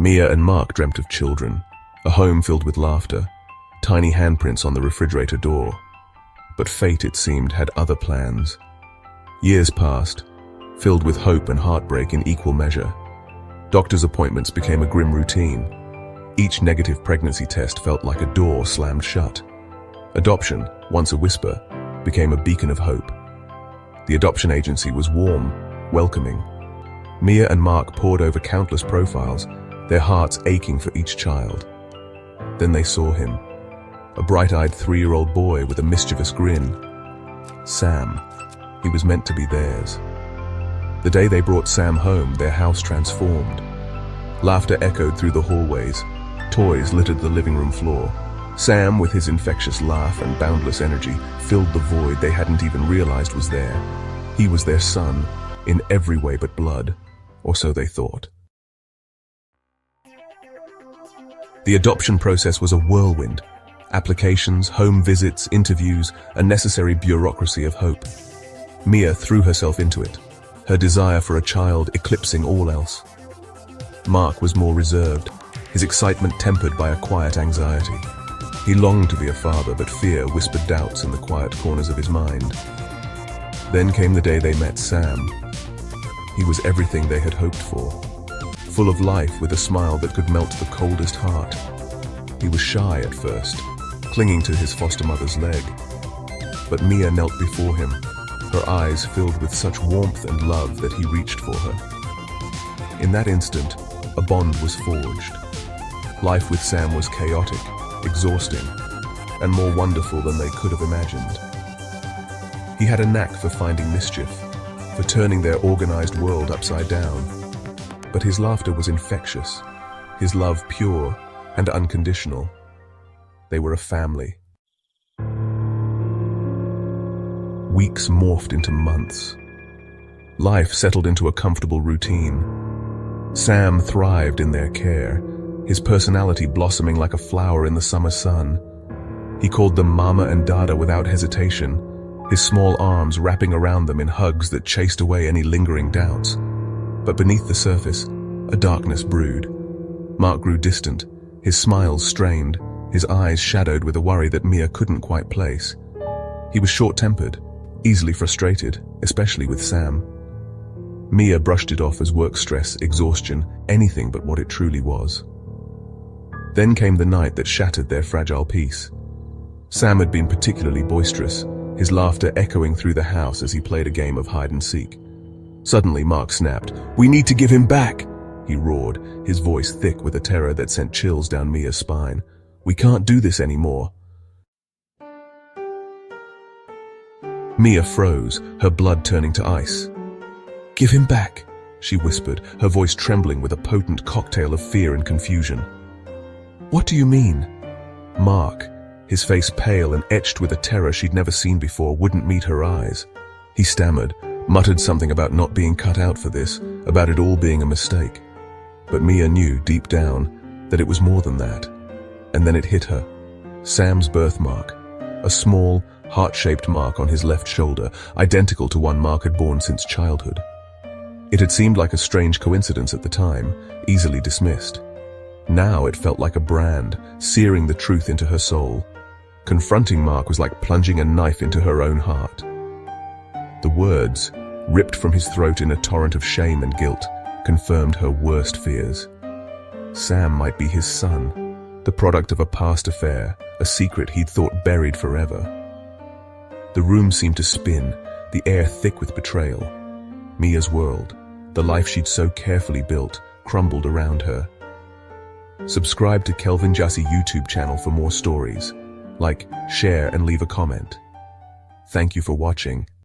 Mia and Mark dreamt of children, a home filled with laughter, tiny handprints on the refrigerator door. But fate, it seemed, had other plans. Years passed, filled with hope and heartbreak in equal measure. Doctor's appointments became a grim routine. Each negative pregnancy test felt like a door slammed shut. Adoption, once a whisper, became a beacon of hope. The adoption agency was warm, welcoming. Mia and Mark pored over countless profiles, their hearts aching for each child. Then they saw him, a bright-eyed 3-year-old boy with a mischievous grin. Sam. He was meant to be theirs. The day they brought Sam home, their house transformed. Laughter echoed through the hallways. Toys littered the living room floor. Sam, with his infectious laugh and boundless energy, filled the void they hadn't even realized was there. He was their son, in every way but blood, or so they thought. The adoption process was a whirlwind. Applications, home visits, interviews, a necessary bureaucracy of hope. Mia threw herself into it, her desire for a child eclipsing all else. Mark was more reserved, his excitement tempered by a quiet anxiety. He longed to be a father, but fear whispered doubts in the quiet corners of his mind. Then came the day they met Sam. He was everything they had hoped for, full of life with a smile that could melt the coldest heart. He was shy at first, clinging to his foster mother's leg. But Mia knelt before him, her eyes filled with such warmth and love that he reached for her. In that instant, a bond was forged. Life with Sam was chaotic, exhausting, and more wonderful than they could have imagined. He had a knack for finding mischief, for turning their organized world upside down. But his laughter was infectious, his love pure and unconditional. They were a family. Weeks morphed into months. Life settled into a comfortable routine. Sam thrived in their care, his personality blossoming like a flower in the summer sun. He called them Mama and Dada without hesitation, his small arms wrapping around them in hugs that chased away any lingering doubts. But beneath the surface, a darkness brewed. Mark grew distant, his smiles strained, his eyes shadowed with a worry that Mia couldn't quite place. He was short-tempered, easily frustrated, especially with Sam. Mia brushed it off as work stress, exhaustion, anything but what it truly was. Then came the night that shattered their fragile peace. Sam had been particularly boisterous, his laughter echoing through the house as he played a game of hide-and-seek. Suddenly, Mark snapped. "We need to give him back!" he roared, his voice thick with a terror that sent chills down Mia's spine. "We can't do this anymore." Mia froze, her blood turning to ice. "Give him back," she whispered, her voice trembling with a potent cocktail of fear and confusion. "What do you mean?" Mark, his face pale and etched with a terror she'd never seen before, wouldn't meet her eyes. He stammered, muttered something about not being cut out for this, about it all being a mistake. But Mia knew, deep down, that it was more than that. And then it hit her. Sam's birthmark. A small, heart-shaped mark on his left shoulder, identical to one Mark had borne since childhood. It had seemed like a strange coincidence at the time, easily dismissed. Now it felt like a brand, searing the truth into her soul. Confronting Mark was like plunging a knife into her own heart. The words, ripped from his throat in a torrent of shame and guilt, confirmed her worst fears. Sam might be his son, the product of a past affair, a secret he'd thought buried forever. The room seemed to spin, the air thick with betrayal. Mia's world, the life she'd so carefully built, crumbled around her. Subscribe to Kelvin Jassy YouTube channel for more stories. Like, share, and leave a comment. Thank you for watching.